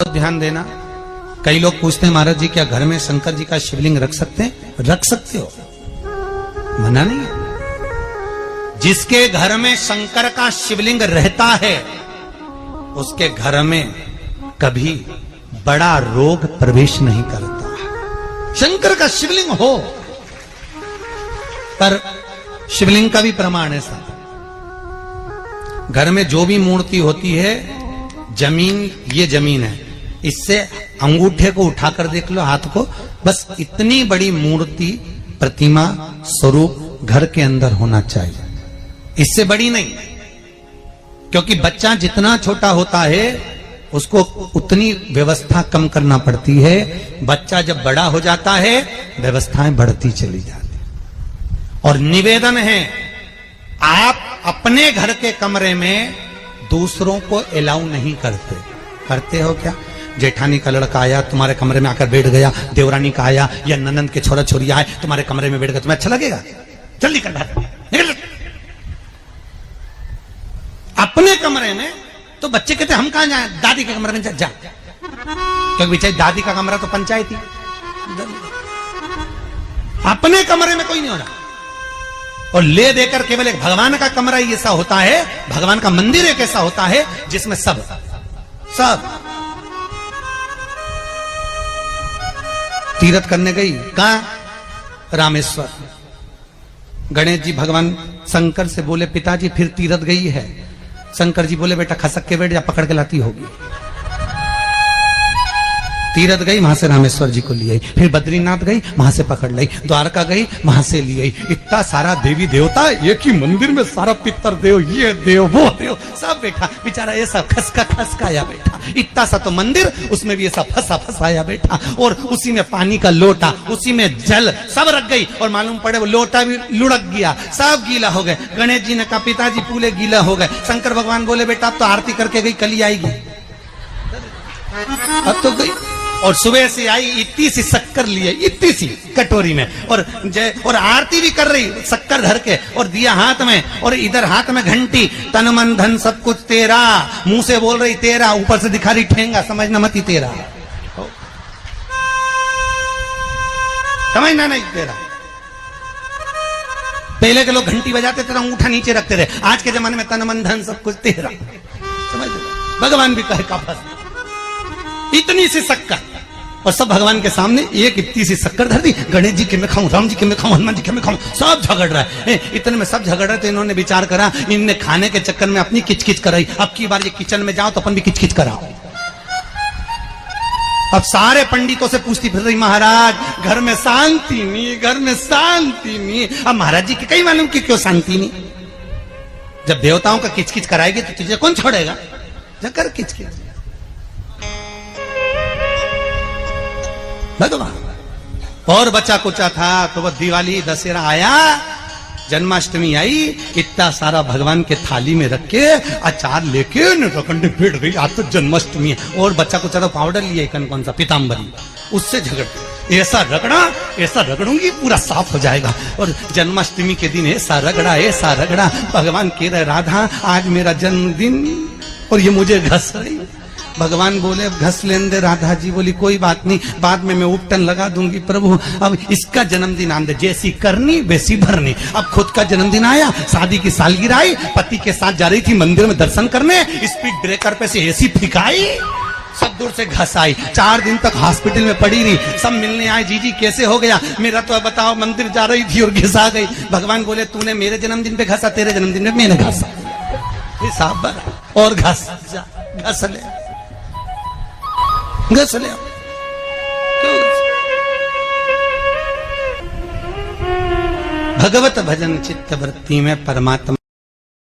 ध्यान देना। कई लोग पूछते हैं महाराज जी क्या घर में शंकर जी का शिवलिंग रख सकते हैं? रख सकते हो, मना नहीं है। जिसके घर में शंकर का शिवलिंग रहता है उसके घर में कभी बड़ा रोग प्रवेश नहीं करता। शंकर का शिवलिंग हो, पर शिवलिंग का भी प्रमाण है साहब। घर में जो भी मूर्ति होती है, जमीन ये जमीन है, इससे अंगूठे को उठाकर देख लो, हाथ को, बस इतनी बड़ी मूर्ति, प्रतिमा, स्वरूप घर के अंदर होना चाहिए, इससे बड़ी नहीं। क्योंकि बच्चा जितना छोटा होता है उसको उतनी व्यवस्था कम करना पड़ती है। बच्चा जब बड़ा हो जाता है व्यवस्थाएं बढ़ती चली जाती। और निवेदन है, आप अपने घर के कमरे में दूसरों को अलाउ नहीं करते। करते हो क्या? जेठानी का लड़का आया तुम्हारे कमरे में आकर बैठ गया, देवरानी का आया या ननंद के छोरा छोरी आए तुम्हारे कमरे में बैठ गया, तुम्हें अच्छा लगेगा? जल्दी कर निकल। अपने कमरे में तो बच्चे कहते हम कहां जाए, दादी के कमरे में जा। क्योंकि बेचारी दादी का कमरा तो पंचायती, अपने कमरे में कोई नहीं होना। और ले देकर केवल एक भगवान का कमरा ही ऐसा होता है, भगवान का मंदिर एक ऐसा होता है जिसमें सब तीर्थ करने गई, कहां? रामेश्वर। गणेश जी भगवान शंकर से बोले पिताजी फिर तीर्थ गई है। शंकर जी बोले बेटा खसक के बैठ जा, पकड़ के लाती होगी। तीर्थ गई, वहां से रामेश्वर जी को ले आई, फिर बद्रीनाथ गई, वहां से पकड़ लाई, द्वारका गई, वहां से ले आई। इतना सारा देवी देवता एक ही मंदिर में, सारा पितर देव, ये देव वो देव सब बैठा, बेचारा ये सब खसकाया बैठा। इतना सा तो मंदिर, उसमें भी ऐसा फंसाया बैठा। और उसी में पानी का लोटा, उसी में जल सब रख गई, और मालूम पड़े वो लोटा भी लुढ़क गया, सब गीला हो गए। गणेश जी ने कहा पिताजी पूरे गीला हो गए। शंकर भगवान बोले बेटा अब तो आरती करके गई, कल ही आएगी। अब तो गई, और सुबह से आई, इतनी सी शक्कर लिए, इतनी सी कटोरी में, और आरती भी कर रही शक्कर धर के, और दिया हाथ में, और इधर हाथ में घंटी, तन मन धन सब कुछ तेरा, मुंह से बोल रही तेरा, ऊपर से दिखा रही ठेंगा, समझना मत ही तेरा, समझना नहीं तेरा। पहले के लोग घंटी बजाते थे, अंगूठा नीचे रखते थे। आज के जमाने में तन मन धन सब कुछ तेरा, समझ लो। भगवान भी कहे का इतनी सी शक्कर, और सब भगवान के सामने एक इतनी सी शक्कर धर दी। गणेश जी के मैं खाऊं, राम जी के मैं खाऊं, हनुमान जी के मैं खाऊं, सब झगड़ रहा है। इतने में सब झगड़ रहे, तो इन्होंने विचार करा, इनने खाने के चक्कर में अपनी किचकिच कराई, अब की बार ये किचन में जाओ तो अपन भी किचकिच कराओ। अब सारे पंडितों से पूछती फिर रही, महाराज घर में शांति नहीं, घर में शांति नहीं। अब महाराज जी के कई मालूम कि क्यों शांति नहीं? जब देवताओं का किचकिच कराएगी तो तुझे कौन छोड़ेगा? जकर किचकिच भगवान। और बचा कुचा था तो वह दिवाली दशहरा आया, जन्माष्टमी आई, इतना सारा भगवान के थाली में रख के अचार लेके रखंडे बैठ गई, आज तो जन्माष्टमी है। और बच्चा कुचा तो पाउडर लिया कौन सा पीताम्बरी, उससे झगड़, ऐसा रगड़ूंगी पूरा साफ हो जाएगा। और जन्माष्टमी के दिन ऐसा रगड़ा, भगवान कह रहे राधा आज मेरा जन्मदिन और ये मुझे घस रही। भगवान बोले घस लेने दे। राधा जी बोली कोई बात नहीं, बाद में मैं उपटन लगा दूंगी प्रभु, अब इसका जन्मदिन आने दे, जैसी करनी वैसी भरनी। अब खुद का जन्मदिन आया, शादी की सालगिरह आई, पति के साथ जा रही थी मंदिर में दर्शन करने, स्पीड ब्रेकर पे से ऐसी फिकाई, सब दूर से घस आई। 4 दिन तक हॉस्पिटल में पड़ी रही, सब मिलने आए, जीजी कैसे हो गया? मेरा तो बताओ मंदिर जा रही थी और घिसा गई। भगवान बोले तूने मेरे जन्मदिन पे घसा, तेरे जन्मदिन में मैंने घसा, हिसाब और घस ले। भगवत भजन चित्त वृत्ति में परमात्मा